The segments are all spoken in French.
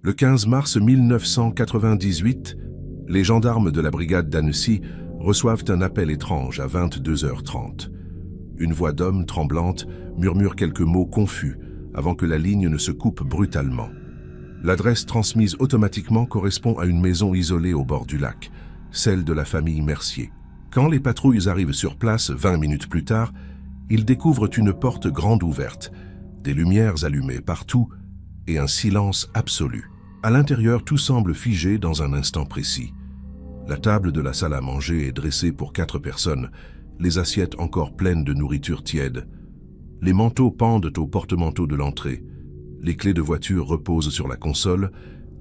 Le 15 mars 1998, les gendarmes de la brigade d'Annecy reçoivent un appel étrange à 22h30. Une voix d'homme tremblante murmure quelques mots confus avant que la ligne ne se coupe brutalement. L'adresse transmise automatiquement correspond à une maison isolée au bord du lac, celle de la famille Mercier. Quand les patrouilles arrivent sur place 20 minutes plus tard, ils découvrent une porte grande ouverte, des lumières allumées partout et un silence absolu. À l'intérieur, tout semble figé dans un instant précis. La table de la salle à manger est dressée pour 4 personnes, les assiettes encore pleines de nourriture tiède. Les manteaux pendent au porte-manteau de l'entrée. Les clés de voiture reposent sur la console,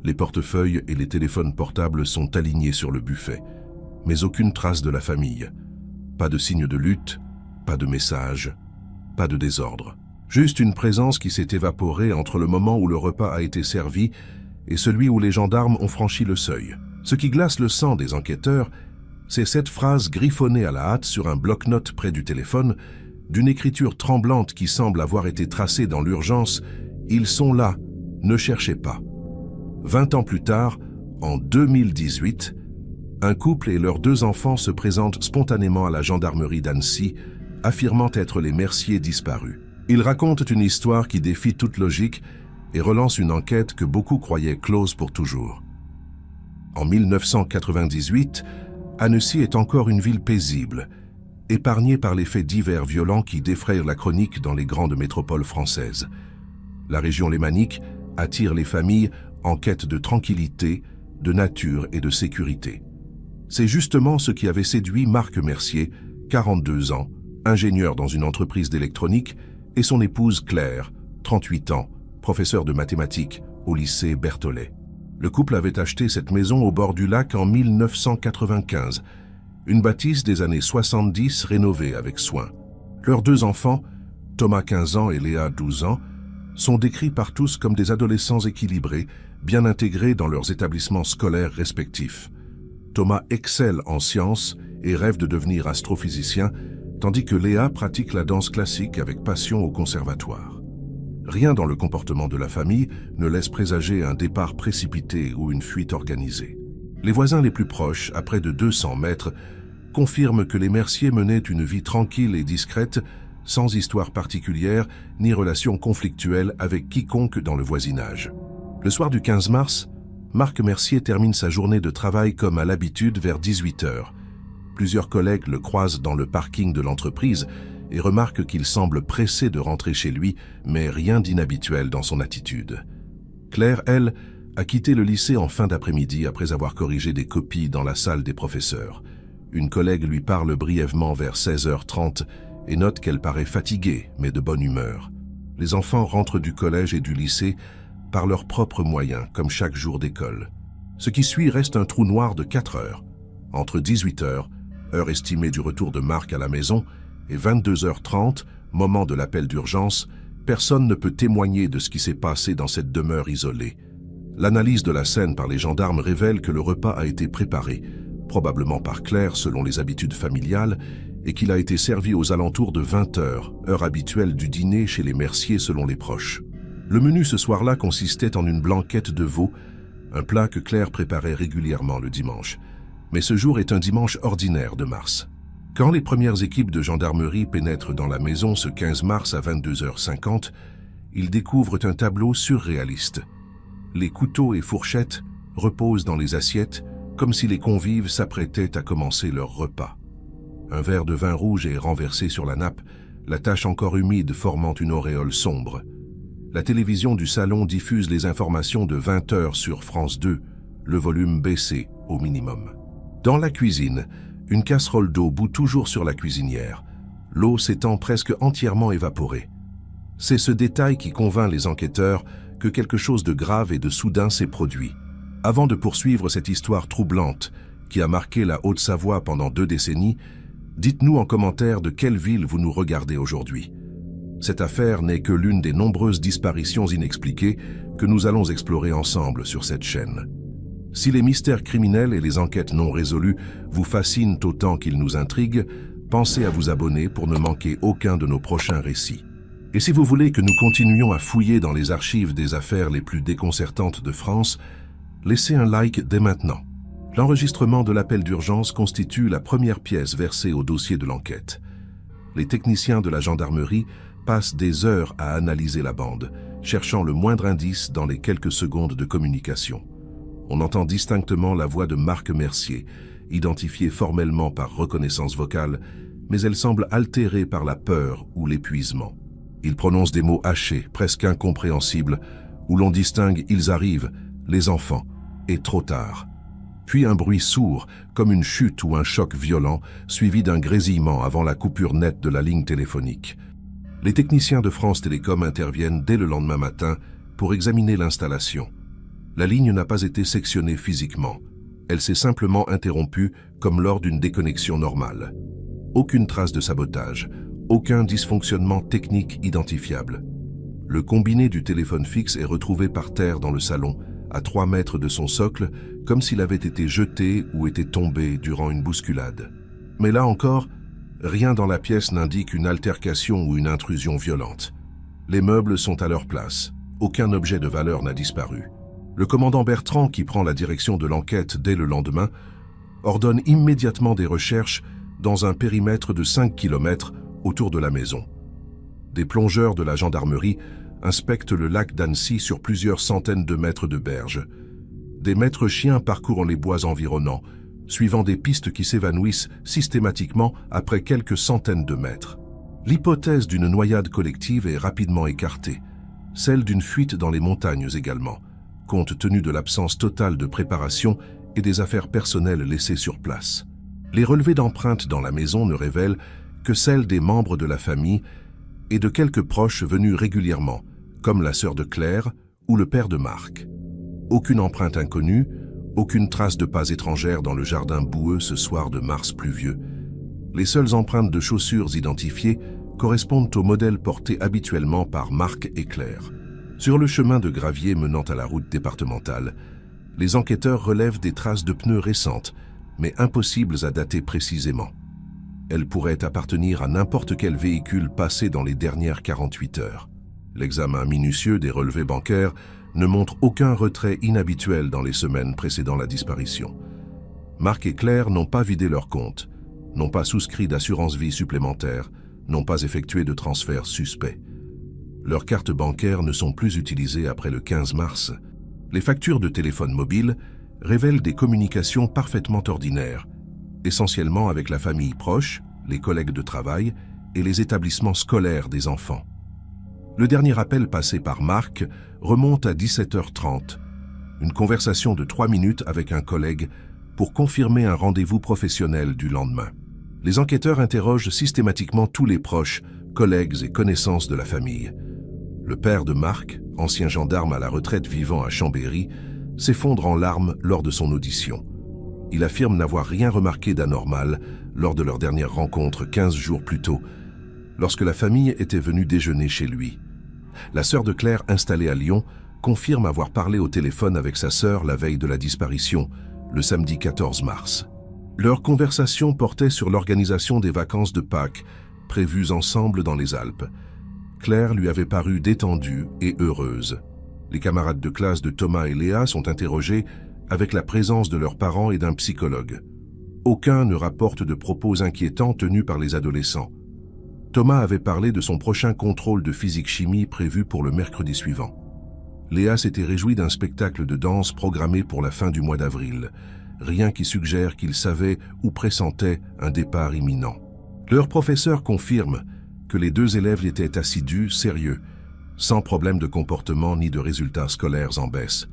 les portefeuilles et les téléphones portables sont alignés sur le buffet. Mais aucune trace de la famille. Pas de signe de lutte, pas de message, pas de désordre. Juste une présence qui s'est évaporée entre le moment où le repas a été servi et celui où les gendarmes ont franchi le seuil. Ce qui glace le sang des enquêteurs, c'est cette phrase griffonnée à la hâte sur un bloc-notes près du téléphone, d'une écriture tremblante qui semble avoir été tracée dans l'urgence « Ils sont là, ne cherchez pas ». 20 ans plus tard, en 2018, un couple et leurs 2 enfants se présentent spontanément à la gendarmerie d'Annecy, affirmant être les Mercier disparus. Ils racontent une histoire qui défie toute logique et relance une enquête que beaucoup croyaient close pour toujours. En 1998, Annecy est encore une ville paisible, épargnée par les faits divers violents qui défrayent la chronique dans les grandes métropoles françaises. La région lémanique attire les familles en quête de tranquillité, de nature et de sécurité. C'est justement ce qui avait séduit Marc Mercier, 42 ans, ingénieur dans une entreprise d'électronique, et son épouse Claire, 38 ans, professeur de mathématiques au lycée Berthollet. Le couple avait acheté cette maison au bord du lac en 1995, une bâtisse des années 70 rénovée avec soin. Leurs 2 enfants, Thomas 15 ans et Léa 12 ans, sont décrits par tous comme des adolescents équilibrés, bien intégrés dans leurs établissements scolaires respectifs. Thomas excelle en sciences et rêve de devenir astrophysicien, tandis que Léa pratique la danse classique avec passion au conservatoire. Rien dans le comportement de la famille ne laisse présager un départ précipité ou une fuite organisée. Les voisins les plus proches, à près de 200 mètres, confirment que les Mercier menaient une vie tranquille et discrète, sans histoire particulière ni relation conflictuelle avec quiconque dans le voisinage. Le soir du 15 mars, Marc Mercier termine sa journée de travail comme à l'habitude vers 18h. Plusieurs collègues le croisent dans le parking de l'entreprise et remarquent qu'il semble pressé de rentrer chez lui, mais rien d'inhabituel dans son attitude. Claire, elle, a quitté le lycée en fin d'après-midi après avoir corrigé des copies dans la salle des professeurs. Une collègue lui parle brièvement vers 16h30 et note qu'elle paraît fatiguée, mais de bonne humeur. Les enfants rentrent du collège et du lycée par leurs propres moyens, comme chaque jour d'école. Ce qui suit reste un trou noir de 4 heures. Entre 18h, heure estimée du retour de Marc à la maison, et 22h30, moment de l'appel d'urgence, personne ne peut témoigner de ce qui s'est passé dans cette demeure isolée. L'analyse de la scène par les gendarmes révèle que le repas a été préparé, probablement par Claire selon les habitudes familiales, et qu'il a été servi aux alentours de 20h, heure habituelle du dîner chez les Mercier selon les proches. Le menu ce soir-là consistait en une blanquette de veau, un plat que Claire préparait régulièrement le dimanche. Mais ce jour est un dimanche ordinaire de mars. Quand les premières équipes de gendarmerie pénètrent dans la maison ce 15 mars à 22h50, ils découvrent un tableau surréaliste. Les couteaux et fourchettes reposent dans les assiettes comme si les convives s'apprêtaient à commencer leur repas. Un verre de vin rouge est renversé sur la nappe, la tache encore humide formant une auréole sombre. La télévision du salon diffuse les informations de 20h sur France 2, le volume baissé au minimum. Dans la cuisine, une casserole d'eau bout toujours sur la cuisinière, l'eau s'étant presque entièrement évaporée. C'est ce détail qui convainc les enquêteurs que quelque chose de grave et de soudain s'est produit. Avant de poursuivre cette histoire troublante qui a marqué la Haute-Savoie pendant 2 décennies, dites-nous en commentaire de quelle ville vous nous regardez aujourd'hui. Cette affaire n'est que l'une des nombreuses disparitions inexpliquées que nous allons explorer ensemble sur cette chaîne. Si les mystères criminels et les enquêtes non résolues vous fascinent autant qu'ils nous intriguent, pensez à vous abonner pour ne manquer aucun de nos prochains récits. Et si vous voulez que nous continuions à fouiller dans les archives des affaires les plus déconcertantes de France, laissez un like dès maintenant. L'enregistrement de l'appel d'urgence constitue la première pièce versée au dossier de l'enquête. Les techniciens de la gendarmerie passent des heures à analyser la bande, cherchant le moindre indice dans les quelques secondes de communication. On entend distinctement la voix de Marc Mercier, identifiée formellement par reconnaissance vocale, mais elle semble altérée par la peur ou l'épuisement. Il prononce des mots hachés, presque incompréhensibles, où l'on distingue « ils arrivent »,« les enfants » et « trop tard ». Puis un bruit sourd, comme une chute ou un choc violent, suivi d'un grésillement avant la coupure nette de la ligne téléphonique. Les techniciens de France Télécom interviennent dès le lendemain matin pour examiner l'installation. La ligne n'a pas été sectionnée physiquement. Elle s'est simplement interrompue comme lors d'une déconnexion normale. Aucune trace de sabotage, aucun dysfonctionnement technique identifiable. Le combiné du téléphone fixe est retrouvé par terre dans le salon, à 3 mètres de son socle, comme s'il avait été jeté ou était tombé durant une bousculade. Mais là encore, rien dans la pièce n'indique une altercation ou une intrusion violente. Les meubles sont à leur place. Aucun objet de valeur n'a disparu. Le commandant Bertrand, qui prend la direction de l'enquête dès le lendemain, ordonne immédiatement des recherches dans un périmètre de 5 km autour de la maison. Des plongeurs de la gendarmerie inspectent le lac d'Annecy sur plusieurs centaines de mètres de berge. Des maîtres chiens parcourent les bois environnants, suivant des pistes qui s'évanouissent systématiquement après quelques centaines de mètres. L'hypothèse d'une noyade collective est rapidement écartée, celle d'une fuite dans les montagnes également, compte tenu de l'absence totale de préparation et des affaires personnelles laissées sur place. Les relevés d'empreintes dans la maison ne révèlent que celles des membres de la famille et de quelques proches venus régulièrement, comme la sœur de Claire ou le père de Marc. Aucune empreinte inconnue, aucune trace de pas étrangère dans le jardin boueux ce soir de mars pluvieux. Les seules empreintes de chaussures identifiées correspondent aux modèles portés habituellement par Marc et Claire. Sur le chemin de gravier menant à la route départementale, les enquêteurs relèvent des traces de pneus récentes, mais impossibles à dater précisément. Elles pourraient appartenir à n'importe quel véhicule passé dans les dernières 48 heures. L'examen minutieux des relevés bancaires ne montre aucun retrait inhabituel dans les semaines précédant la disparition. Marc et Claire n'ont pas vidé leur compte, n'ont pas souscrit d'assurance-vie supplémentaire, n'ont pas effectué de transfert suspect. Leurs cartes bancaires ne sont plus utilisées après le 15 mars. Les factures de téléphone mobile révèlent des communications parfaitement ordinaires, essentiellement avec la famille proche, les collègues de travail et les établissements scolaires des enfants. Le dernier appel passé par Marc remonte à 17h30, une conversation de 3 minutes avec un collègue pour confirmer un rendez-vous professionnel du lendemain. Les enquêteurs interrogent systématiquement tous les proches, collègues et connaissances de la famille. Le père de Marc, ancien gendarme à la retraite vivant à Chambéry, s'effondre en larmes lors de son audition. Il affirme n'avoir rien remarqué d'anormal lors de leur dernière rencontre 15 jours plus tôt, lorsque la famille était venue déjeuner chez lui. La sœur de Claire, installée à Lyon, confirme avoir parlé au téléphone avec sa sœur la veille de la disparition, le samedi 14 mars. Leur conversation portait sur l'organisation des vacances de Pâques, prévues ensemble dans les Alpes. Claire lui avait paru détendue et heureuse. Les camarades de classe de Thomas et Léa sont interrogés avec la présence de leurs parents et d'un psychologue. Aucun ne rapporte de propos inquiétants tenus par les adolescents. Thomas avait parlé de son prochain contrôle de physique-chimie prévu pour le mercredi suivant. Léa s'était réjouie d'un spectacle de danse programmé pour la fin du mois d'avril, rien qui suggère qu'il savait ou pressentait un départ imminent. Leur professeur confirme que les 2 élèves étaient assidus, sérieux, sans problème de comportement ni de résultats scolaires en baisse.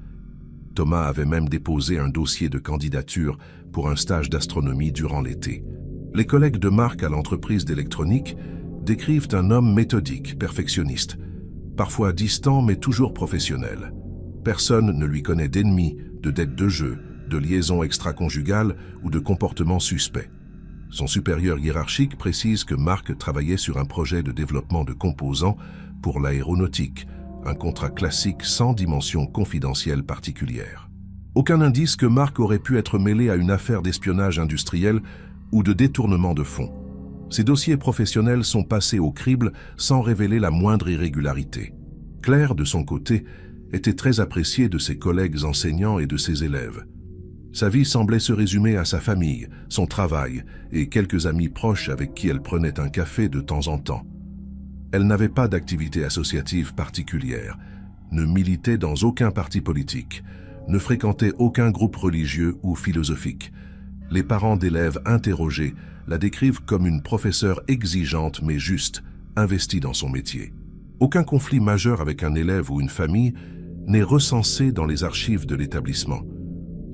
Thomas avait même déposé un dossier de candidature pour un stage d'astronomie durant l'été. Les collègues de Marc à l'entreprise d'électronique décrivent un homme méthodique, perfectionniste, parfois distant mais toujours professionnel. Personne ne lui connaît d'ennemis, de dettes de jeu, de liaisons extra-conjugales ou de comportements suspects. Son supérieur hiérarchique précise que Marc travaillait sur un projet de développement de composants pour l'aéronautique, un contrat classique sans dimension confidentielle particulière. Aucun indice que Marc aurait pu être mêlé à une affaire d'espionnage industriel ou de détournement de fonds. Ces dossiers professionnels sont passés au crible sans révéler la moindre irrégularité. Claire, de son côté, était très appréciée de ses collègues enseignants et de ses élèves. Sa vie semblait se résumer à sa famille, son travail et quelques amis proches avec qui elle prenait un café de temps en temps. Elle n'avait pas d'activité associative particulière, ne militait dans aucun parti politique, ne fréquentait aucun groupe religieux ou philosophique. Les parents d'élèves interrogés la décrivent comme une professeure exigeante mais juste, investie dans son métier. Aucun conflit majeur avec un élève ou une famille n'est recensé dans les archives de l'établissement.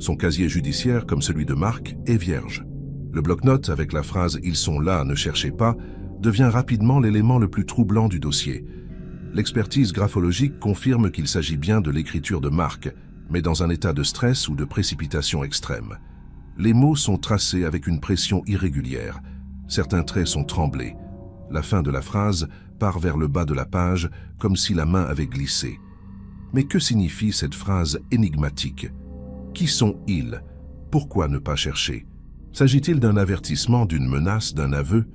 Son casier judiciaire, comme celui de Marc, est vierge. Le bloc-notes avec la phrase « Ils sont là, ne cherchez pas » devient rapidement l'élément le plus troublant du dossier. L'expertise graphologique confirme qu'il s'agit bien de l'écriture de Marc, mais dans un état de stress ou de précipitation extrême. Les mots sont tracés avec une pression irrégulière. Certains traits sont tremblés. La fin de la phrase part vers le bas de la page, comme si la main avait glissé. Mais que signifie cette phrase énigmatique? Qui sont-ils? Pourquoi ne pas chercher? S'agit-il d'un avertissement, d'une menace, d'un aveu?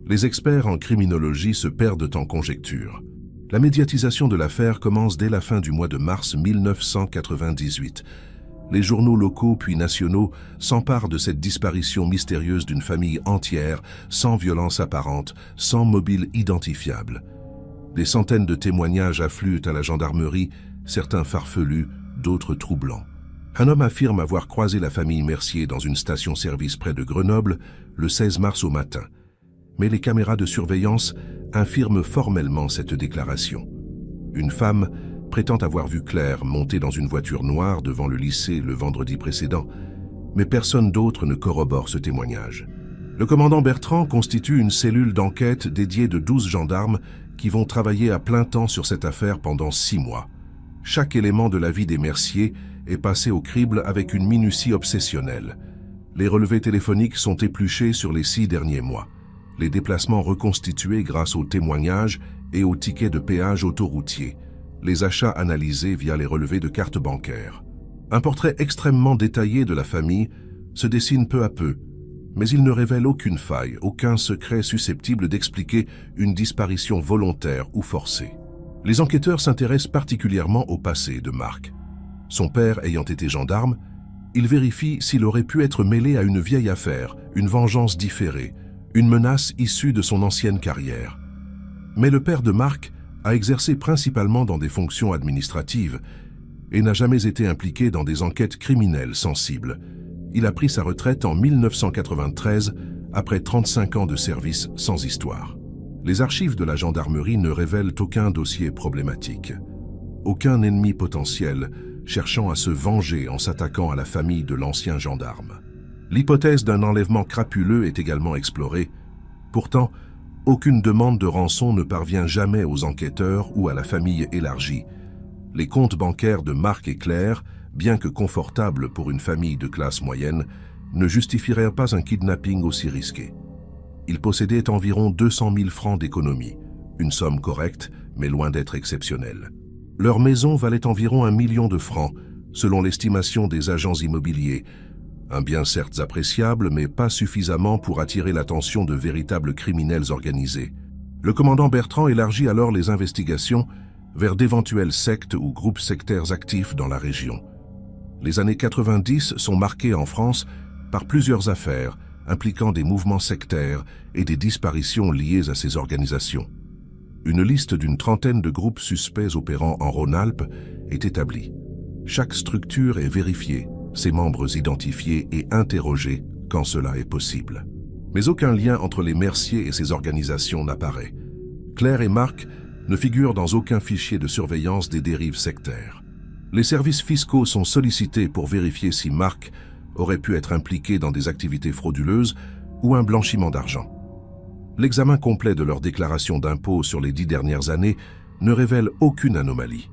Les experts en criminologie se perdent en conjectures. La médiatisation de l'affaire commence dès la fin du mois de mars 1998. Les journaux locaux puis nationaux s'emparent de cette disparition mystérieuse d'une famille entière, sans violence apparente, sans mobile identifiable. Des centaines de témoignages affluent à la gendarmerie, certains farfelus, d'autres troublants. Un homme affirme avoir croisé la famille Mercier dans une station-service près de Grenoble le 16 mars au matin. Mais les caméras de surveillance infirment formellement cette déclaration. Une femme prétend avoir vu Claire monter dans une voiture noire devant le lycée le vendredi précédent, mais personne d'autre ne corrobore ce témoignage. Le commandant Bertrand constitue une cellule d'enquête dédiée de 12 gendarmes qui vont travailler à plein temps sur cette affaire pendant 6 mois. Chaque élément de la vie des Mercier est passé au crible avec une minutie obsessionnelle. Les relevés téléphoniques sont épluchés sur les 6 derniers mois. Les déplacements reconstitués grâce aux témoignages et aux tickets de péage autoroutiers. Les achats analysés via les relevés de cartes bancaires. Un portrait extrêmement détaillé de la famille se dessine peu à peu, mais il ne révèle aucune faille, aucun secret susceptible d'expliquer une disparition volontaire ou forcée. Les enquêteurs s'intéressent particulièrement au passé de Marc. Son père ayant été gendarme, ils vérifient s'il aurait pu être mêlé à une vieille affaire, une vengeance différée, une menace issue de son ancienne carrière. Mais le père de Marc a exercé principalement dans des fonctions administratives et n'a jamais été impliqué dans des enquêtes criminelles sensibles. Il a pris sa retraite en 1993 après 35 ans de service sans histoire. Les archives de la gendarmerie ne révèlent aucun dossier problématique, aucun ennemi potentiel cherchant à se venger en s'attaquant à la famille de l'ancien gendarme. L'hypothèse d'un enlèvement crapuleux est également explorée. Pourtant, aucune demande de rançon ne parvient jamais aux enquêteurs ou à la famille élargie. Les comptes bancaires de Marc et Claire, bien que confortables pour une famille de classe moyenne, ne justifieraient pas un kidnapping aussi risqué. Ils possédaient environ 200 000 francs d'économie, une somme correcte, mais loin d'être exceptionnelle. Leur maison valait environ 1 million de francs, selon l'estimation des agents immobiliers, un bien certes appréciable, mais pas suffisamment pour attirer l'attention de véritables criminels organisés. Le commandant Bertrand élargit alors les investigations vers d'éventuelles sectes ou groupes sectaires actifs dans la région. Les années 90 sont marquées en France par plusieurs affaires impliquant des mouvements sectaires et des disparitions liées à ces organisations. Une liste d'une trentaine de groupes suspects opérant en Rhône-Alpes est établie. Chaque structure est vérifiée, ses membres identifiés et interrogés quand cela est possible. Mais aucun lien entre les Mercier et ces organisations n'apparaît. Claire et Marc ne figurent dans aucun fichier de surveillance des dérives sectaires. Les services fiscaux sont sollicités pour vérifier si Marc aurait pu être impliqué dans des activités frauduleuses ou un blanchiment d'argent. L'examen complet de leurs déclarations d'impôts sur les 10 dernières années ne révèle aucune anomalie.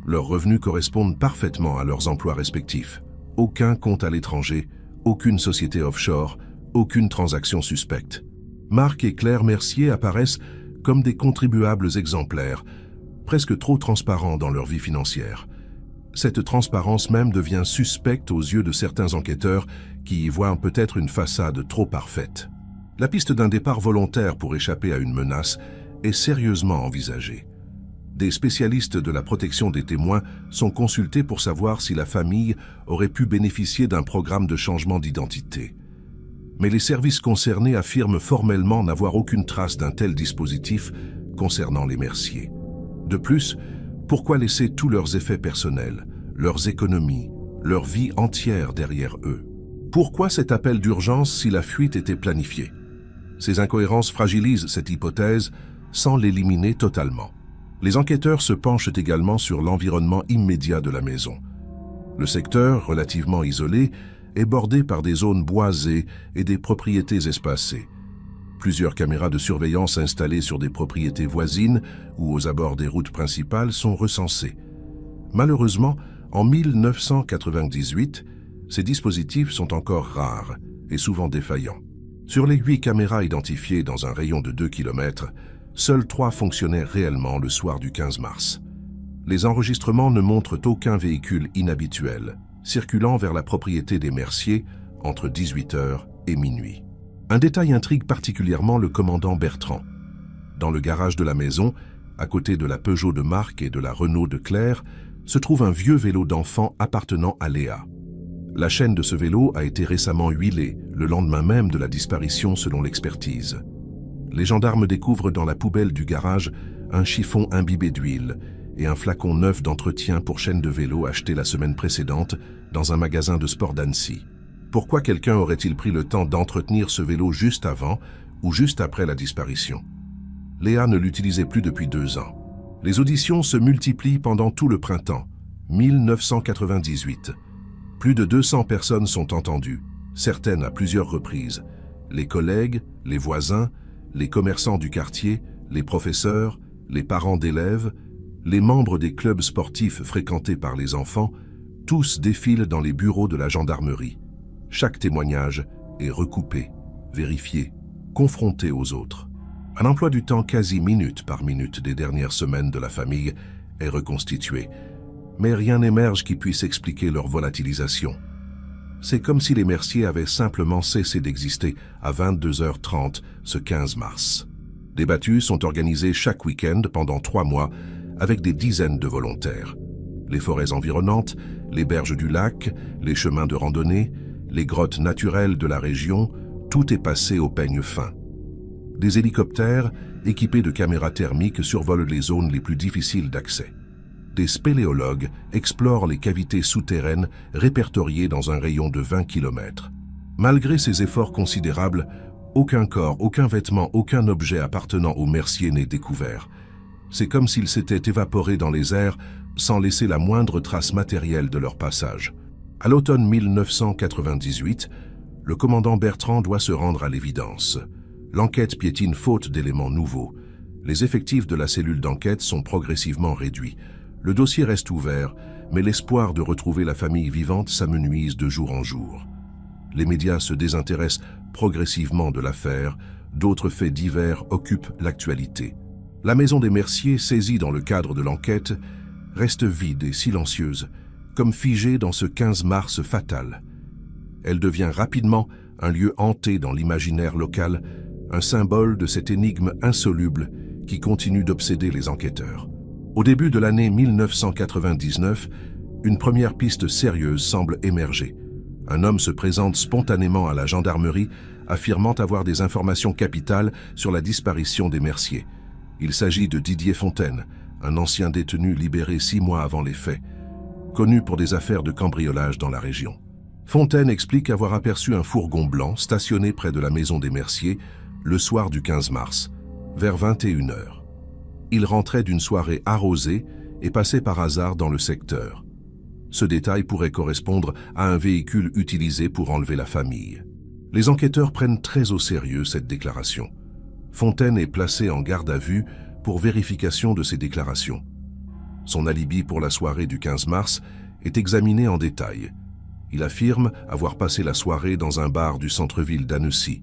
Leurs revenus correspondent parfaitement à leurs emplois respectifs. Aucun compte à l'étranger, aucune société offshore, aucune transaction suspecte. Marc et Claire Mercier apparaissent comme des contribuables exemplaires, presque trop transparents dans leur vie financière. Cette transparence même devient suspecte aux yeux de certains enquêteurs qui y voient peut-être une façade trop parfaite. La piste d'un départ volontaire pour échapper à une menace est sérieusement envisagée. Des spécialistes de la protection des témoins sont consultés pour savoir si la famille aurait pu bénéficier d'un programme de changement d'identité. Mais les services concernés affirment formellement n'avoir aucune trace d'un tel dispositif concernant les Mercier. De plus, pourquoi laisser tous leurs effets personnels, leurs économies, leur vie entière derrière eux? Pourquoi cet appel d'urgence si la fuite était planifiée? Ces incohérences fragilisent cette hypothèse sans l'éliminer totalement. Les enquêteurs se penchent également sur l'environnement immédiat de la maison. Le secteur, relativement isolé, est bordé par des zones boisées et des propriétés espacées. Plusieurs caméras de surveillance installées sur des propriétés voisines ou aux abords des routes principales sont recensées. Malheureusement, en 1998, ces dispositifs sont encore rares et souvent défaillants. Sur les 8 caméras identifiées dans un rayon de 2 km, seules 3 fonctionnaient réellement le soir du 15 mars. Les enregistrements ne montrent aucun véhicule inhabituel, circulant vers la propriété des Mercier entre 18h et minuit. Un détail intrigue particulièrement le commandant Bertrand. Dans le garage de la maison, à côté de la Peugeot de Marc et de la Renault de Claire, se trouve un vieux vélo d'enfant appartenant à Léa. La chaîne de ce vélo a été récemment huilée, le lendemain même de la disparition selon l'expertise. Les gendarmes découvrent dans la poubelle du garage un chiffon imbibé d'huile et un flacon neuf d'entretien pour chaîne de vélo acheté la semaine précédente dans un magasin de sport d'Annecy. Pourquoi quelqu'un aurait-il pris le temps d'entretenir ce vélo juste avant ou juste après la disparition? Léa ne l'utilisait plus depuis 2 ans. Les auditions se multiplient pendant tout le printemps, 1998. Plus de 200 personnes sont entendues, certaines à plusieurs reprises. Les collègues, les voisins, les commerçants du quartier, les professeurs, les parents d'élèves, les membres des clubs sportifs fréquentés par les enfants, tous défilent dans les bureaux de la gendarmerie. Chaque témoignage est recoupé, vérifié, confronté aux autres. Un emploi du temps quasi minute par minute des dernières semaines de la famille est reconstitué, mais rien n'émerge qui puisse expliquer leur volatilisation. C'est comme si les Mercier avaient simplement cessé d'exister à 22h30 ce 15 mars. Des battues sont organisées chaque week-end pendant 3 mois avec des dizaines de volontaires. Les forêts environnantes, les berges du lac, les chemins de randonnée, les grottes naturelles de la région, tout est passé au peigne fin. Des hélicoptères, équipés de caméras thermiques, survolent les zones les plus difficiles d'accès. Des spéléologues explorent les cavités souterraines répertoriées dans un rayon de 20 km. Malgré ces efforts considérables, aucun corps, aucun vêtement, aucun objet appartenant aux Mercier n'est découvert. C'est comme s'ils s'étaient évaporés dans les airs sans laisser la moindre trace matérielle de leur passage. À l'automne 1998, le commandant Bertrand doit se rendre à l'évidence. L'enquête piétine faute d'éléments nouveaux. Les effectifs de la cellule d'enquête sont progressivement réduits. Le dossier reste ouvert, mais l'espoir de retrouver la famille vivante s'amenuise de jour en jour. Les médias se désintéressent progressivement de l'affaire, d'autres faits divers occupent l'actualité. La maison des Mercier, saisie dans le cadre de l'enquête, reste vide et silencieuse, comme figée dans ce 15 mars fatal. Elle devient rapidement un lieu hanté dans l'imaginaire local, un symbole de cette énigme insoluble qui continue d'obséder les enquêteurs. Au début de l'année 1999, une première piste sérieuse semble émerger. Un homme se présente spontanément à la gendarmerie, affirmant avoir des informations capitales sur la disparition des Mercier. Il s'agit de Didier Fontaine, un ancien détenu libéré 6 mois avant les faits, connu pour des affaires de cambriolage dans la région. Fontaine explique avoir aperçu un fourgon blanc stationné près de la maison des Mercier le soir du 15 mars, vers 21h. Il rentrait d'une soirée arrosée et passait par hasard dans le secteur. Ce détail pourrait correspondre à un véhicule utilisé pour enlever la famille. Les enquêteurs prennent très au sérieux cette déclaration. Fontaine est placé en garde à vue pour vérification de ses déclarations. Son alibi pour la soirée du 15 mars est examiné en détail. Il affirme avoir passé la soirée dans un bar du centre-ville d'Annecy,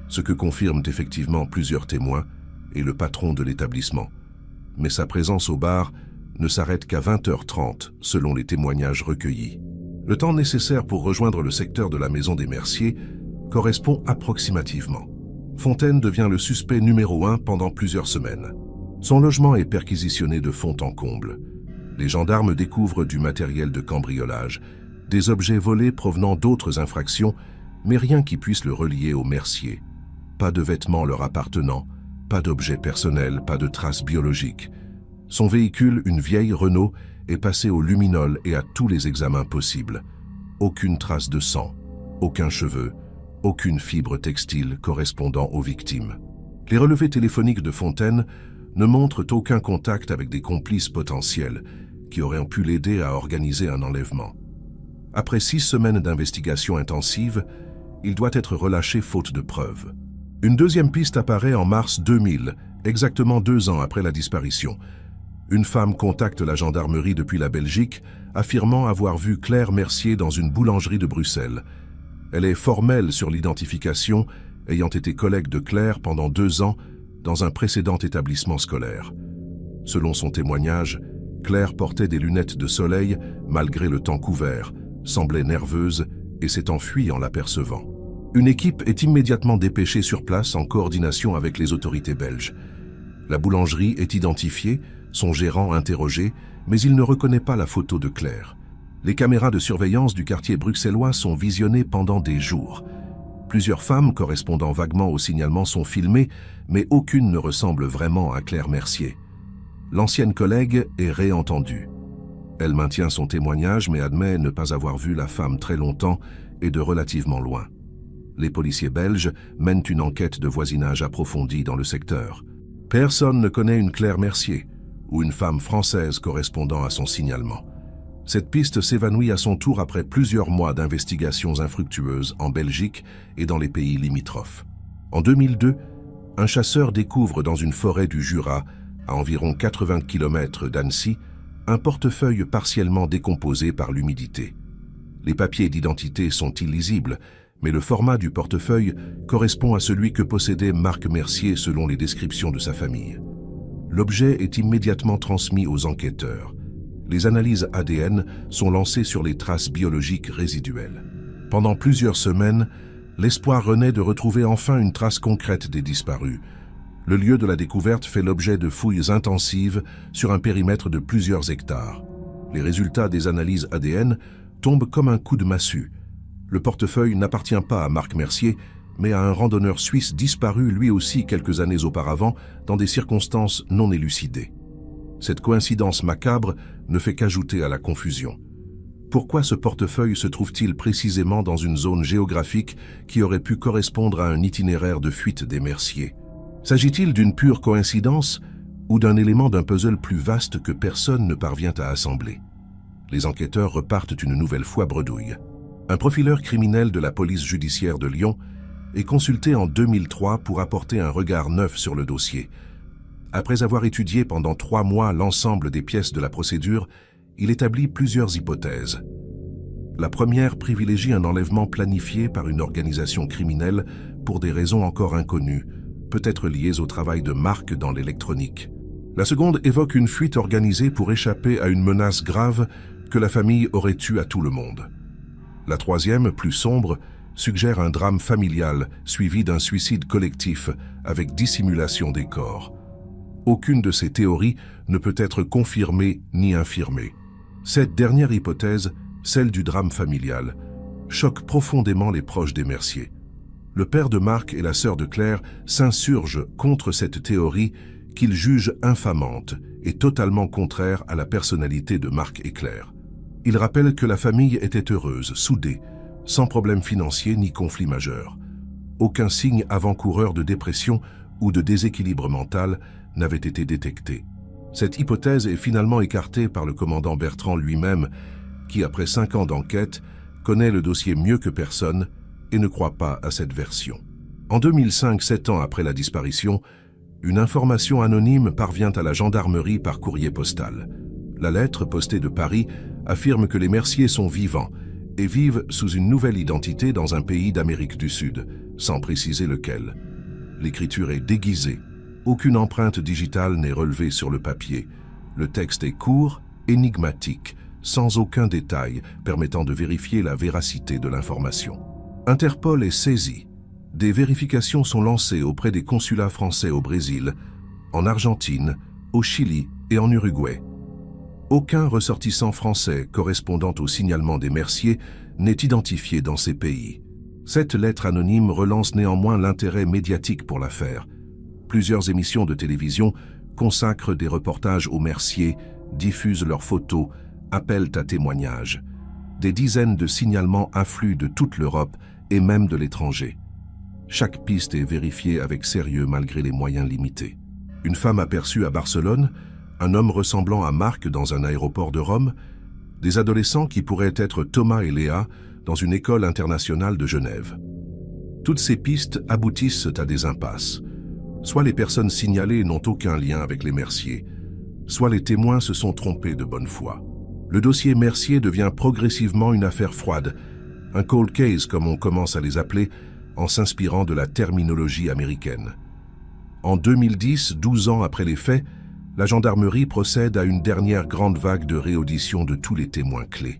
ce que confirment effectivement plusieurs témoins et le patron de l'établissement. Mais sa présence au bar ne s'arrête qu'à 20h30, selon les témoignages recueillis. Le temps nécessaire pour rejoindre le secteur de la maison des Mercier correspond approximativement Fontaine devient le suspect numéro 1 pendant plusieurs semaines. Son logement est perquisitionné de fond en comble. Les gendarmes découvrent du matériel de cambriolage, des objets volés provenant d'autres infractions, mais rien qui puisse le relier au Mercier. Pas de vêtements leur appartenant, pas d'objets personnels, pas de traces biologiques. Son véhicule, une vieille Renault, est passé au luminol et à tous les examens possibles. Aucune trace de sang, aucun cheveu, aucune fibre textile correspondant aux victimes. Les relevés téléphoniques de Fontaine ne montrent aucun contact avec des complices potentiels qui auraient pu l'aider à organiser un enlèvement. Après 6 semaines d'investigation intensive, il doit être relâché faute de preuves. Une deuxième piste apparaît en mars 2000, exactement 2 ans après la disparition. Une femme contacte la gendarmerie depuis la Belgique, affirmant avoir vu Claire Mercier dans une boulangerie de Bruxelles. Elle est formelle sur l'identification, ayant été collègue de Claire pendant 2 ans dans un précédent établissement scolaire. Selon son témoignage, Claire portait des lunettes de soleil malgré le temps couvert, semblait nerveuse et s'est enfuie en l'apercevant. Une équipe est immédiatement dépêchée sur place en coordination avec les autorités belges. La boulangerie est identifiée, son gérant interrogé, mais il ne reconnaît pas la photo de Claire. Les caméras de surveillance du quartier bruxellois sont visionnées pendant des jours. Plusieurs femmes correspondant vaguement au signalement sont filmées, mais aucune ne ressemble vraiment à Claire Mercier. L'ancienne collègue est réentendue. Elle maintient son témoignage mais admet ne pas avoir vu la femme très longtemps et de relativement loin. Les policiers belges mènent une enquête de voisinage approfondie dans le secteur. Personne ne connaît une Claire Mercier ou une femme française correspondant à son signalement. Cette piste s'évanouit à son tour après plusieurs mois d'investigations infructueuses en Belgique et dans les pays limitrophes. En 2002, un chasseur découvre dans une forêt du Jura, à environ 80 km d'Annecy, un portefeuille partiellement décomposé par l'humidité. Les papiers d'identité sont illisibles, mais le format du portefeuille correspond à celui que possédait Marc Mercier selon les descriptions de sa famille. L'objet est immédiatement transmis aux enquêteurs. Les analyses ADN sont lancées sur les traces biologiques résiduelles. Pendant plusieurs semaines, l'espoir renaît de retrouver enfin une trace concrète des disparus. Le lieu de la découverte fait l'objet de fouilles intensives sur un périmètre de plusieurs hectares. Les résultats des analyses ADN tombent comme un coup de massue. Le portefeuille n'appartient pas à Marc Mercier, mais à un randonneur suisse disparu lui aussi quelques années auparavant dans des circonstances non élucidées. Cette coïncidence macabre ne fait qu'ajouter à la confusion. Pourquoi ce portefeuille se trouve-t-il précisément dans une zone géographique qui aurait pu correspondre à un itinéraire de fuite des Merciers? S'agit-il d'une pure coïncidence ou d'un élément d'un puzzle plus vaste que personne ne parvient à assembler? Les enquêteurs repartent une nouvelle fois bredouille. Un profileur criminel de la police judiciaire de Lyon est consulté en 2003 pour apporter un regard neuf sur le dossier. Après avoir étudié pendant 3 mois l'ensemble des pièces de la procédure, il établit plusieurs hypothèses. La première privilégie un enlèvement planifié par une organisation criminelle pour des raisons encore inconnues, peut-être liées au travail de Marc dans l'électronique. La seconde évoque une fuite organisée pour échapper à une menace grave que la famille aurait tue à tout le monde. La troisième, plus sombre, suggère un drame familial suivi d'un suicide collectif avec dissimulation des corps. Aucune de ces théories ne peut être confirmée ni infirmée. Cette dernière hypothèse, celle du drame familial, choque profondément les proches des Merciers. Le père de Marc et la sœur de Claire s'insurgent contre cette théorie qu'ils jugent infamante et totalement contraire à la personnalité de Marc et Claire. Ils rappellent que la famille était heureuse, soudée, sans problème financier ni conflit majeur. Aucun signe avant-coureur de dépression ou de déséquilibre mental n'avait été détecté. Cette hypothèse est finalement écartée par le commandant Bertrand lui-même, qui, après 5 ans d'enquête, connaît le dossier mieux que personne et ne croit pas à cette version. En 2005, 7 ans après la disparition, une information anonyme parvient à la gendarmerie par courrier postal. La lettre, postée de Paris, affirme que les Merciers sont vivants et vivent sous une nouvelle identité dans un pays d'Amérique du Sud, sans préciser lequel. L'écriture est déguisée. Aucune empreinte digitale n'est relevée sur le papier. Le texte est court, énigmatique, sans aucun détail permettant de vérifier la véracité de l'information. Interpol est saisi. Des vérifications sont lancées auprès des consulats français au Brésil, en Argentine, au Chili et en Uruguay. Aucun ressortissant français correspondant au signalement des Mercier n'est identifié dans ces pays. Cette lettre anonyme relance néanmoins l'intérêt médiatique pour l'affaire. Plusieurs émissions de télévision consacrent des reportages aux Mercier, diffusent leurs photos, appellent à témoignages. Des dizaines de signalements affluent de toute l'Europe et même de l'étranger. Chaque piste est vérifiée avec sérieux malgré les moyens limités. Une femme aperçue à Barcelone, un homme ressemblant à Marc dans un aéroport de Rome, des adolescents qui pourraient être Thomas et Léa dans une école internationale de Genève. Toutes ces pistes aboutissent à des impasses. Soit les personnes signalées n'ont aucun lien avec les Mercier, soit les témoins se sont trompés de bonne foi. Le dossier Mercier devient progressivement une affaire froide, un cold case comme on commence à les appeler, en s'inspirant de la terminologie américaine. En 2010, 12 ans après les faits, la gendarmerie procède à une dernière grande vague de réaudition de tous les témoins clés.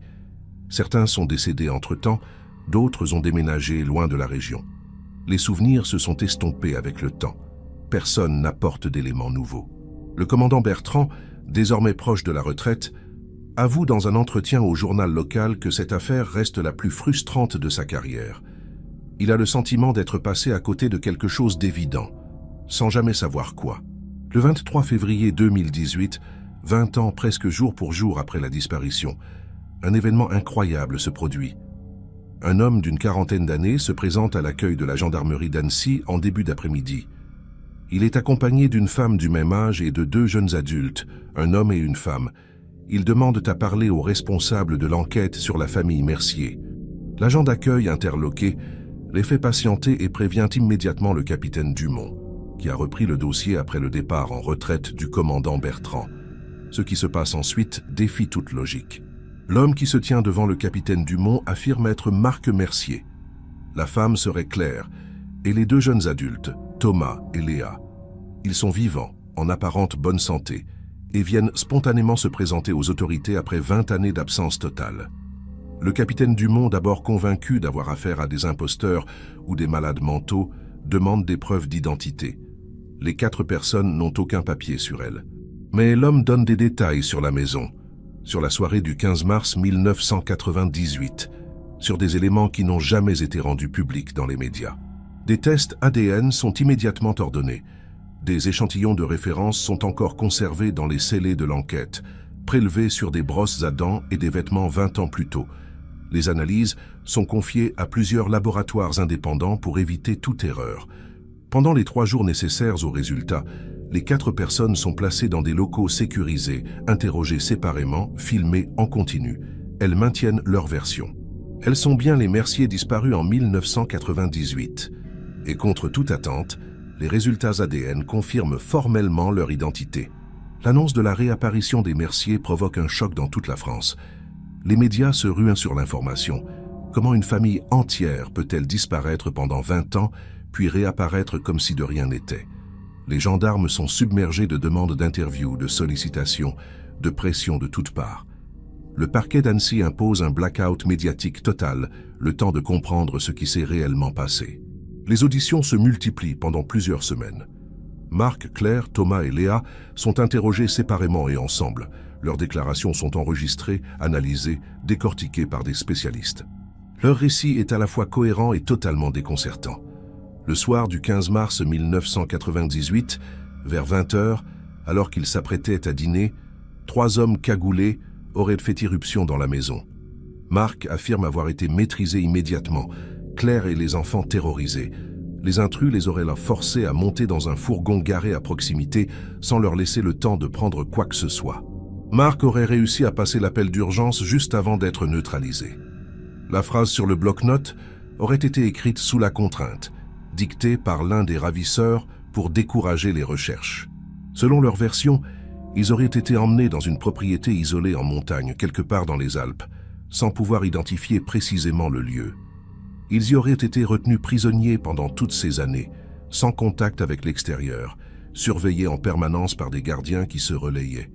Certains sont décédés entre-temps, d'autres ont déménagé loin de la région. Les souvenirs se sont estompés avec le temps. Personne n'apporte d'éléments nouveaux. Le commandant Bertrand, désormais proche de la retraite, avoue dans un entretien au journal local que cette affaire reste la plus frustrante de sa carrière. Il a le sentiment d'être passé à côté de quelque chose d'évident, sans jamais savoir quoi. Le 23 février 2018, 20 ans presque jour pour jour après la disparition, un événement incroyable se produit. Un homme d'une quarantaine d'années se présente à l'accueil de la gendarmerie d'Annecy en début d'après-midi. Il est accompagné d'une femme du même âge et de deux jeunes adultes, un homme et une femme. Ils demandent à parler au responsable de l'enquête sur la famille Mercier. L'agent d'accueil, interloqué, les fait patienter et prévient immédiatement le capitaine Dumont, qui a repris le dossier après le départ en retraite du commandant Bertrand. Ce qui se passe ensuite défie toute logique. L'homme qui se tient devant le capitaine Dumont affirme être Marc Mercier. La femme serait Claire, et les deux jeunes adultes, Thomas et Léa. Ils sont vivants, en apparente bonne santé, et viennent spontanément se présenter aux autorités après 20 années d'absence totale. Le capitaine Dumont, d'abord convaincu d'avoir affaire à des imposteurs ou des malades mentaux, demande des preuves d'identité. Les 4 personnes n'ont aucun papier sur elles. Mais l'homme donne des détails sur la maison, sur la soirée du 15 mars 1998, sur des éléments qui n'ont jamais été rendus publics dans les médias. Des tests ADN sont immédiatement ordonnés. Des échantillons de référence sont encore conservés dans les scellés de l'enquête, prélevés sur des brosses à dents et des vêtements 20 ans plus tôt. Les analyses sont confiées à plusieurs laboratoires indépendants pour éviter toute erreur. Pendant les 3 jours nécessaires aux résultats, les 4 personnes sont placées dans des locaux sécurisés, interrogées séparément, filmées en continu. Elles maintiennent leur version. Elles sont bien les Mercier disparus en 1998. Et contre toute attente, les résultats ADN confirment formellement leur identité. L'annonce de la réapparition des Mercier provoque un choc dans toute la France. Les médias se ruent sur l'information. Comment une famille entière peut-elle disparaître pendant 20 ans, puis réapparaître comme si de rien n'était? Les gendarmes sont submergés de demandes d'interviews, de sollicitations, de pressions de toutes parts. Le parquet d'Annecy impose un blackout médiatique total, le temps de comprendre ce qui s'est réellement passé. Les auditions se multiplient pendant plusieurs semaines. Marc, Claire, Thomas et Léa sont interrogés séparément et ensemble. Leurs déclarations sont enregistrées, analysées, décortiquées par des spécialistes. Leur récit est à la fois cohérent et totalement déconcertant. Le soir du 15 mars 1998, vers 20 h, alors qu'ils s'apprêtaient à dîner, 3 hommes cagoulés auraient fait irruption dans la maison. Marc affirme avoir été maîtrisé immédiatement, Claire et les enfants terrorisés. Les intrus les auraient forcés à monter dans un fourgon garé à proximité sans leur laisser le temps de prendre quoi que ce soit. Marc aurait réussi à passer l'appel d'urgence juste avant d'être neutralisé. La phrase sur le bloc-notes aurait été écrite sous la contrainte, dictée par l'un des ravisseurs pour décourager les recherches. Selon leur version, ils auraient été emmenés dans une propriété isolée en montagne, quelque part dans les Alpes, sans pouvoir identifier précisément le lieu. Ils y auraient été retenus prisonniers pendant toutes ces années, sans contact avec l'extérieur, surveillés en permanence par des gardiens qui se relayaient.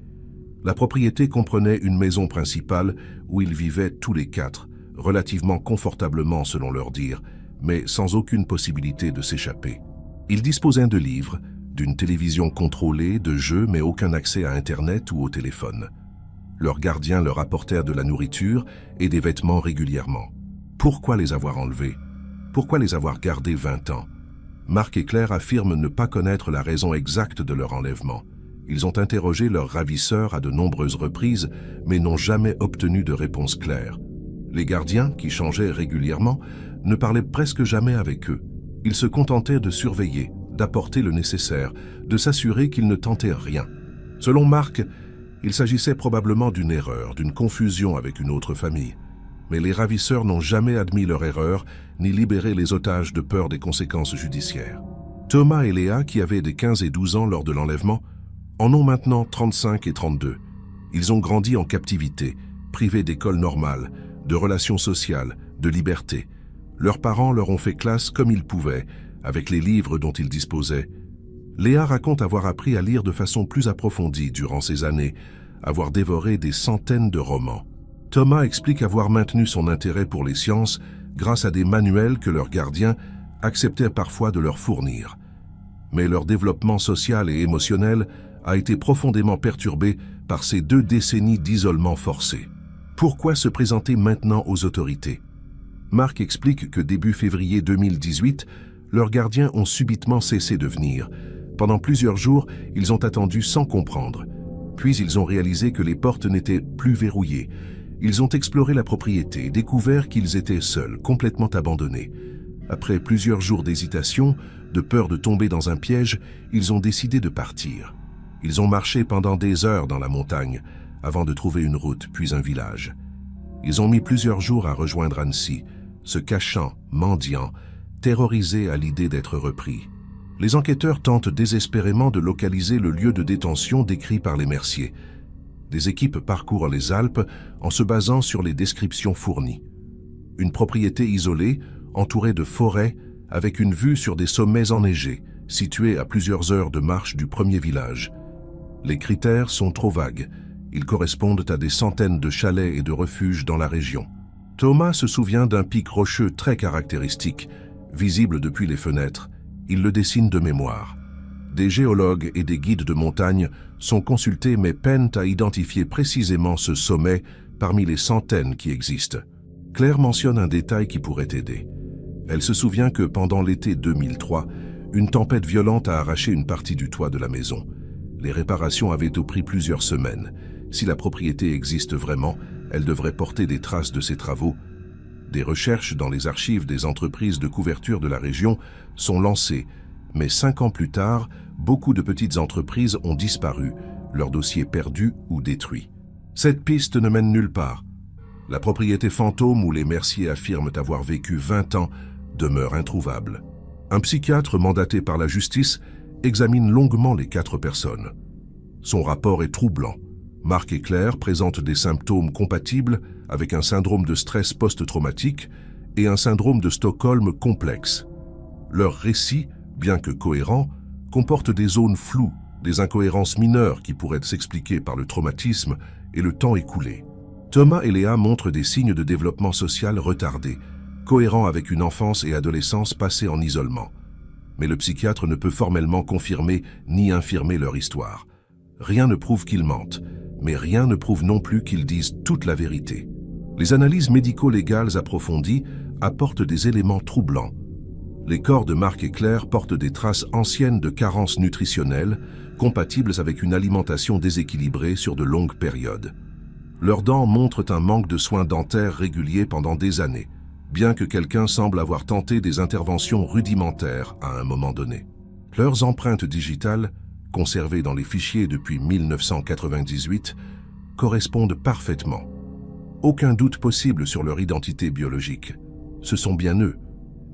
La propriété comprenait une maison principale où ils vivaient tous les 4, relativement confortablement selon leur dire, mais sans aucune possibilité de s'échapper. Ils disposaient de livres, d'une télévision contrôlée, de jeux, mais aucun accès à Internet ou au téléphone. Leurs gardiens leur apportèrent de la nourriture et des vêtements régulièrement. Pourquoi les avoir enlevés? Pourquoi les avoir gardés 20 ans? Mark et Claire affirment ne pas connaître la raison exacte de leur enlèvement. Ils ont interrogé leurs ravisseurs à de nombreuses reprises, mais n'ont jamais obtenu de réponse claire. Les gardiens, qui changeaient régulièrement, ne parlaient presque jamais avec eux. Ils se contentaient de surveiller, d'apporter le nécessaire, de s'assurer qu'ils ne tentaient rien. Selon Mark, il s'agissait probablement d'une erreur, d'une confusion avec une autre famille. Mais les ravisseurs n'ont jamais admis leur erreur, ni libéré les otages de peur des conséquences judiciaires. Thomas et Léa, qui avaient des 15 et 12 ans lors de l'enlèvement, en ont maintenant 35 et 32. Ils ont grandi en captivité, privés d'école normale, de relations sociales, de liberté. Leurs parents leur ont fait classe comme ils pouvaient, avec les livres dont ils disposaient. Léa raconte avoir appris à lire de façon plus approfondie durant ces années, avoir dévoré des centaines de romans. Thomas explique avoir maintenu son intérêt pour les sciences grâce à des manuels que leurs gardiens acceptaient parfois de leur fournir. Mais leur développement social et émotionnel a été profondément perturbé par ces 2 décennies d'isolement forcé. Pourquoi se présenter maintenant aux autorités? Mark explique que début février 2018, leurs gardiens ont subitement cessé de venir. Pendant plusieurs jours, ils ont attendu sans comprendre. Puis ils ont réalisé que les portes n'étaient plus verrouillées. Ils ont exploré la propriété et découvert qu'ils étaient seuls, complètement abandonnés. Après plusieurs jours d'hésitation, de peur de tomber dans un piège, ils ont décidé de partir. Ils ont marché pendant des heures dans la montagne, avant de trouver une route, puis un village. Ils ont mis plusieurs jours à rejoindre Annecy, se cachant, mendiant, terrorisés à l'idée d'être repris. Les enquêteurs tentent désespérément de localiser le lieu de détention décrit par les Merciers. Des équipes parcourent les Alpes en se basant sur les descriptions fournies. Une propriété isolée, entourée de forêts, avec une vue sur des sommets enneigés, situés à plusieurs heures de marche du premier village. Les critères sont trop vagues. Ils correspondent à des centaines de chalets et de refuges dans la région. Thomas se souvient d'un pic rocheux très caractéristique, visible depuis les fenêtres. Il le dessine de mémoire. Des géologues et des guides de montagne sont consultés mais peinent à identifier précisément ce sommet parmi les centaines qui existent. Claire mentionne un détail qui pourrait aider. Elle se souvient que pendant l'été 2003, une tempête violente a arraché une partie du toit de la maison. Les réparations avaient pris plusieurs semaines. Si la propriété existe vraiment, elle devrait porter des traces de ces travaux. Des recherches dans les archives des entreprises de couverture de la région sont lancées, mais 5 ans plus tard, beaucoup de petites entreprises ont disparu, leurs dossiers perdus ou détruits. Cette piste ne mène nulle part. La propriété fantôme où les Merciers affirment avoir vécu 20 ans demeure introuvable. Un psychiatre mandaté par la justice examine longuement les 4 personnes. Son rapport est troublant. Mark et Claire présentent des symptômes compatibles avec un syndrome de stress post-traumatique et un syndrome de Stockholm complexe. Leur récit, bien que cohérent, comporte des zones floues, des incohérences mineures qui pourraient s'expliquer par le traumatisme et le temps écoulé. Thomas et Léa montrent des signes de développement social retardés, cohérents avec une enfance et adolescence passées en isolement. Mais le psychiatre ne peut formellement confirmer ni infirmer leur histoire. Rien ne prouve qu'ils mentent, mais rien ne prouve non plus qu'ils disent toute la vérité. Les analyses médico-légales approfondies apportent des éléments troublants. Les corps de Mark et Claire portent des traces anciennes de carences nutritionnelles, compatibles avec une alimentation déséquilibrée sur de longues périodes. Leurs dents montrent un manque de soins dentaires réguliers pendant des années, bien que quelqu'un semble avoir tenté des interventions rudimentaires à un moment donné. Leurs empreintes digitales, conservées dans les fichiers depuis 1998, correspondent parfaitement. Aucun doute possible sur leur identité biologique. Ce sont bien eux.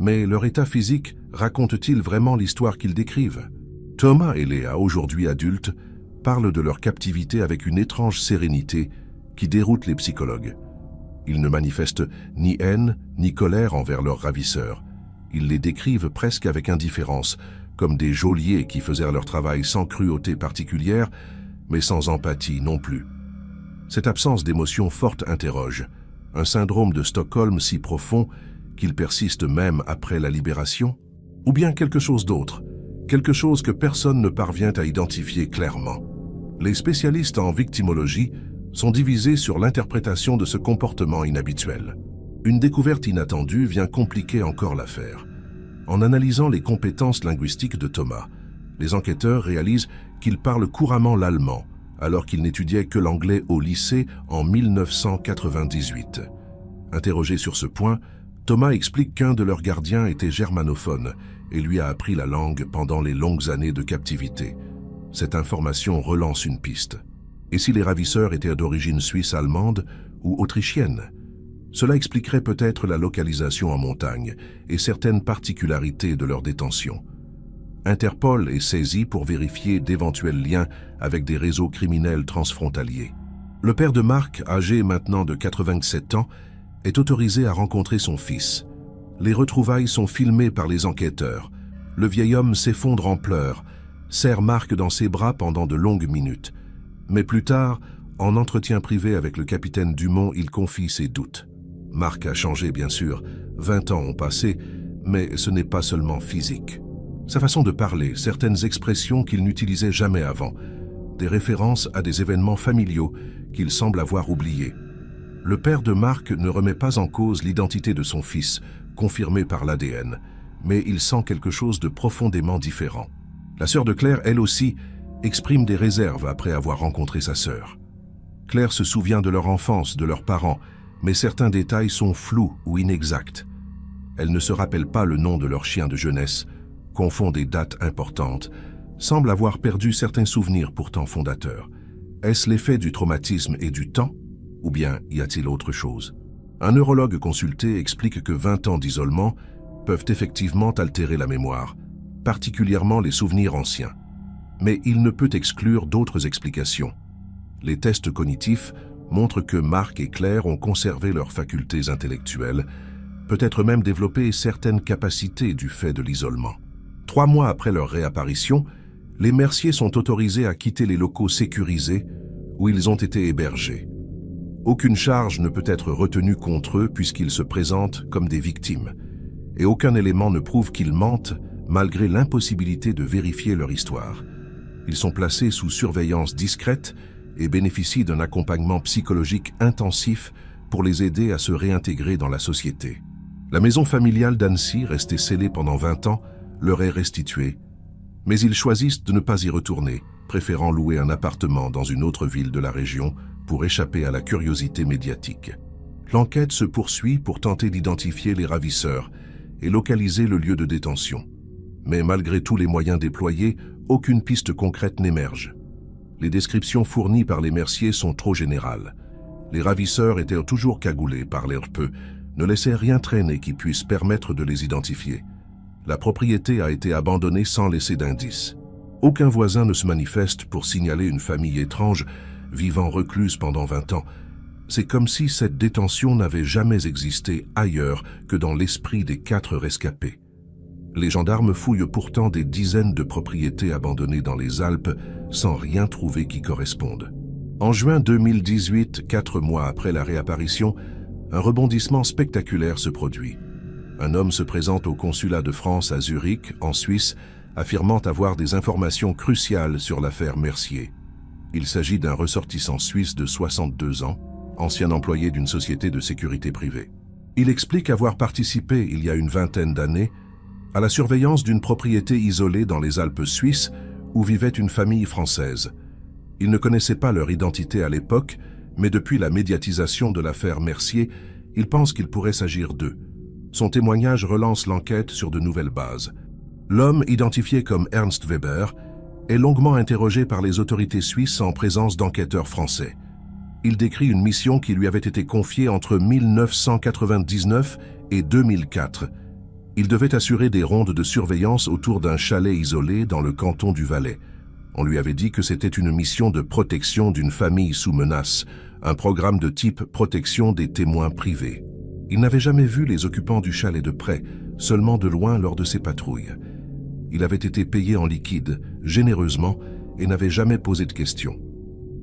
Mais leur état physique raconte-t-il vraiment l'histoire qu'ils décrivent? Thomas et Léa, aujourd'hui adultes, parlent de leur captivité avec une étrange sérénité qui déroute les psychologues. Ils ne manifestent ni haine ni colère envers leurs ravisseurs. Ils les décrivent presque avec indifférence, comme des geôliers qui faisaient leur travail sans cruauté particulière, mais sans empathie non plus. Cette absence d'émotion forte interroge. Un syndrome de Stockholm si profond qu'il persiste même après la libération? Ou bien quelque chose d'autre, quelque chose que personne ne parvient à identifier clairement? Les spécialistes en victimologie sont divisés sur l'interprétation de ce comportement inhabituel. Une découverte inattendue vient compliquer encore l'affaire. En analysant les compétences linguistiques de Thomas, les enquêteurs réalisent qu'il parle couramment l'allemand, alors qu'il n'étudiait que l'anglais au lycée en 1998. Interrogé sur ce point, Thomas explique qu'un de leurs gardiens était germanophone et lui a appris la langue pendant les longues années de captivité. Cette information relance une piste. Et si les ravisseurs étaient d'origine suisse-allemande ou autrichienne? Cela expliquerait peut-être la localisation en montagne et certaines particularités de leur détention. Interpol est saisi pour vérifier d'éventuels liens avec des réseaux criminels transfrontaliers. Le père de Marc, âgé maintenant de 87 ans, est autorisé à rencontrer son fils. Les retrouvailles sont filmées par les enquêteurs. Le vieil homme s'effondre en pleurs, serre Marc dans ses bras pendant de longues minutes. Mais plus tard, en entretien privé avec le capitaine Dumont, il confie ses doutes. Marc a changé, bien sûr. 20 ans ont passé, mais ce n'est pas seulement physique. Sa façon de parler, certaines expressions qu'il n'utilisait jamais avant, des références à des événements familiaux qu'il semble avoir oubliés. Le père de Marc ne remet pas en cause l'identité de son fils, confirmée par l'ADN, mais il sent quelque chose de profondément différent. La sœur de Claire, elle aussi, exprime des réserves après avoir rencontré sa sœur. Claire se souvient de leur enfance, de leurs parents, mais certains détails sont flous ou inexacts. Elle ne se rappelle pas le nom de leur chien de jeunesse, confond des dates importantes, semble avoir perdu certains souvenirs pourtant fondateurs. Est-ce l'effet du traumatisme et du temps, ou bien y a-t-il autre chose? Un neurologue consulté explique que 20 ans d'isolement peuvent effectivement altérer la mémoire, particulièrement les souvenirs anciens. Mais il ne peut exclure d'autres explications. Les tests cognitifs montrent que Marc et Claire ont conservé leurs facultés intellectuelles, peut-être même développé certaines capacités du fait de l'isolement. 3 mois après leur réapparition, les Mercier sont autorisés à quitter les locaux sécurisés où ils ont été hébergés. Aucune charge ne peut être retenue contre eux puisqu'ils se présentent comme des victimes, et aucun élément ne prouve qu'ils mentent malgré l'impossibilité de vérifier leur histoire. Ils sont placés sous surveillance discrète et bénéficient d'un accompagnement psychologique intensif pour les aider à se réintégrer dans la société. La maison familiale d'Annecy, restée scellée pendant 20 ans, leur est restituée, mais ils choisissent de ne pas y retourner, préférant louer un appartement dans une autre ville de la région pour échapper à la curiosité médiatique. L'enquête se poursuit pour tenter d'identifier les ravisseurs et localiser le lieu de détention. Mais malgré tous les moyens déployés, aucune piste concrète n'émerge. Les descriptions fournies par les Mercier sont trop générales. Les ravisseurs étaient toujours cagoulés, parlèrent peu, ne laissaient rien traîner qui puisse permettre de les identifier. La propriété a été abandonnée sans laisser d'indices. Aucun voisin ne se manifeste pour signaler une famille étrange vivant recluse pendant 20 ans. C'est comme si cette détention n'avait jamais existé ailleurs que dans l'esprit des 4 rescapés. Les gendarmes fouillent pourtant des dizaines de propriétés abandonnées dans les Alpes sans rien trouver qui corresponde. En juin 2018, 4 mois après la réapparition, un rebondissement spectaculaire se produit. Un homme se présente au consulat de France à Zurich, en Suisse, affirmant avoir des informations cruciales sur l'affaire Mercier. Il s'agit d'un ressortissant suisse de 62 ans, ancien employé d'une société de sécurité privée. Il explique avoir participé, il y a une vingtaine d'années, à la surveillance d'une propriété isolée dans les Alpes suisses où vivait une famille française. Il ne connaissait pas leur identité à l'époque, mais depuis la médiatisation de l'affaire Mercier, il pense qu'il pourrait s'agir d'eux. Son témoignage relance l'enquête sur de nouvelles bases. L'homme, identifié comme Ernst Weber, est longuement interrogé par les autorités suisses en présence d'enquêteurs français. Il décrit une mission qui lui avait été confiée entre 1999 et 2004. Il devait assurer des rondes de surveillance autour d'un chalet isolé dans le canton du Valais. On lui avait dit que c'était une mission de protection d'une famille sous menace, un programme de type protection des témoins privés. Il n'avait jamais vu les occupants du chalet de près, seulement de loin lors de ses patrouilles. Il avait été payé en liquide, généreusement, et n'avait jamais posé de questions.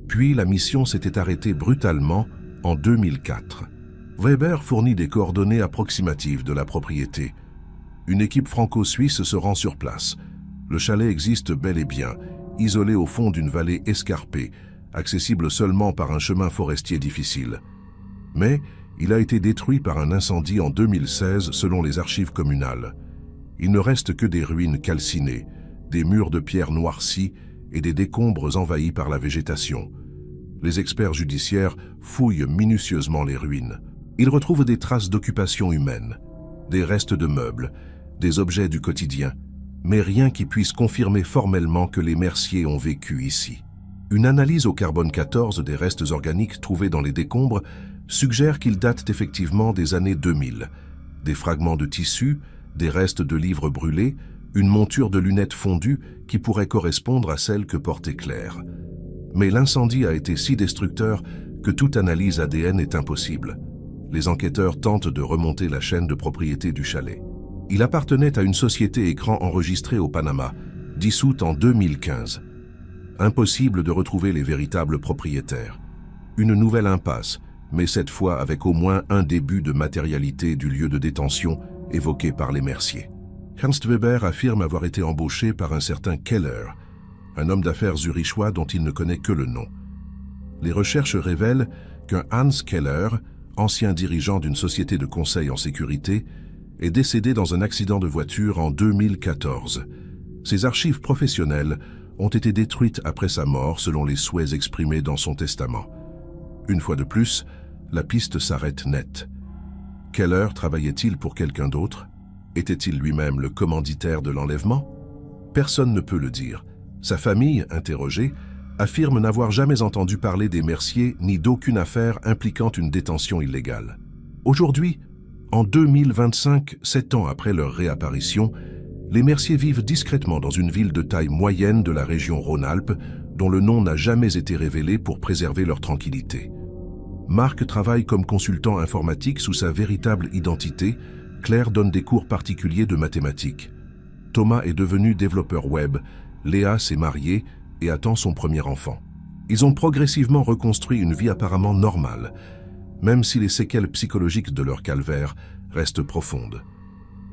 Puis la mission s'était arrêtée brutalement en 2004. Weber fournit des coordonnées approximatives de la propriété. Une équipe franco-suisse se rend sur place. Le chalet existe bel et bien, isolé au fond d'une vallée escarpée, accessible seulement par un chemin forestier difficile. Mais il a été détruit par un incendie en 2016 selon les archives communales. Il ne reste que des ruines calcinées, des murs de pierre noircis et des décombres envahis par la végétation. Les experts judiciaires fouillent minutieusement les ruines. Ils retrouvent des traces d'occupation humaine, des restes de meubles, des objets du quotidien, mais rien qui puisse confirmer formellement que les Mercier ont vécu ici. Une analyse au carbone 14 des restes organiques trouvés dans les décombres suggère qu'ils datent effectivement des années 2000. Des fragments de tissus, des restes de livres brûlés, une monture de lunettes fondues qui pourrait correspondre à celle que portait Claire. Mais l'incendie a été si destructeur que toute analyse ADN est impossible. Les enquêteurs tentent de remonter la chaîne de propriété du chalet. Il appartenait à une société écran enregistrée au Panama, dissoute en 2015. Impossible de retrouver les véritables propriétaires. Une nouvelle impasse, mais cette fois avec au moins un début de matérialité du lieu de détention évoqué par les Mercier. Ernst Weber affirme avoir été embauché par un certain Keller, un homme d'affaires zurichois dont il ne connaît que le nom. Les recherches révèlent qu'un Hans Keller, ancien dirigeant d'une société de conseil en sécurité, est décédé dans un accident de voiture en 2014. Ses archives professionnelles ont été détruites après sa mort selon les souhaits exprimés dans son testament. Une fois de plus, la piste s'arrête net. Keller travaillait-il pour quelqu'un d'autre? Était-il lui-même le commanditaire de l'enlèvement? Personne ne peut le dire. Sa famille, interrogée, affirme n'avoir jamais entendu parler des Mercier ni d'aucune affaire impliquant une détention illégale. Aujourd'hui, en 2025, 7 ans après leur réapparition, les Mercier vivent discrètement dans une ville de taille moyenne de la région Rhône-Alpes, dont le nom n'a jamais été révélé pour préserver leur tranquillité. Marc travaille comme consultant informatique sous sa véritable identité. Claire donne des cours particuliers de mathématiques. Thomas est devenu développeur web. Léa s'est mariée et attend son premier enfant. Ils ont progressivement reconstruit une vie apparemment normale, même si les séquelles psychologiques de leur calvaire restent profondes.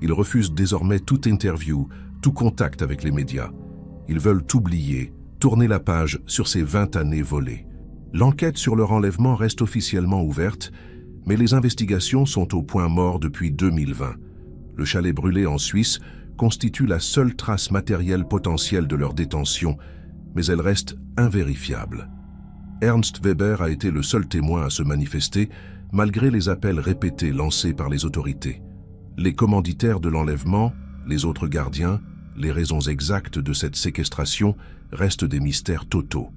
Ils refusent désormais toute interview, tout contact avec les médias. Ils veulent oublier, tourner la page sur ces 20 années volées. L'enquête sur leur enlèvement reste officiellement ouverte, mais les investigations sont au point mort depuis 2020. Le chalet brûlé en Suisse constitue la seule trace matérielle potentielle de leur détention, mais elle reste invérifiable. Ernst Weber a été le seul témoin à se manifester, malgré les appels répétés lancés par les autorités. Les commanditaires de l'enlèvement, les autres gardiens, les raisons exactes de cette séquestration restent des mystères totaux.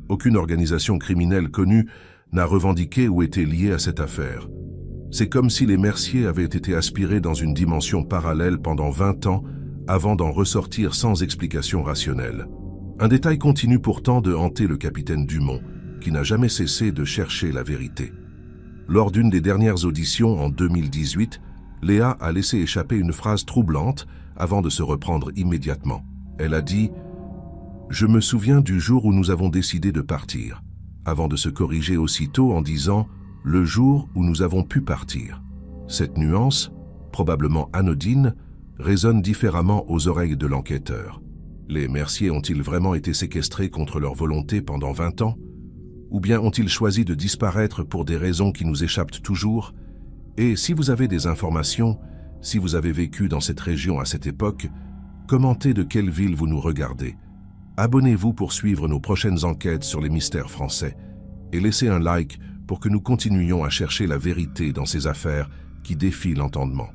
Aucune organisation criminelle connue n'a revendiqué ou été liée à cette affaire. C'est comme si les Mercier avaient été aspirés dans une dimension parallèle pendant 20 ans avant d'en ressortir sans explication rationnelle. Un détail continue pourtant de hanter le capitaine Dumont, qui n'a jamais cessé de chercher la vérité. Lors d'une des dernières auditions en 2018, Léa a laissé échapper une phrase troublante avant de se reprendre immédiatement. Elle a dit « Je me souviens du jour où nous avons décidé de partir », avant de se corriger aussitôt en disant « le jour où nous avons pu partir ». Cette nuance, probablement anodine, résonne différemment aux oreilles de l'enquêteur. Les Mercier ont-ils vraiment été séquestrés contre leur volonté pendant 20 ans? Ou bien ont-ils choisi de disparaître pour des raisons qui nous échappent toujours? Et si vous avez des informations, si vous avez vécu dans cette région à cette époque, commentez de quelle ville vous nous regardez. Abonnez-vous pour suivre nos prochaines enquêtes sur les mystères français et laissez un like pour que nous continuions à chercher la vérité dans ces affaires qui défient l'entendement.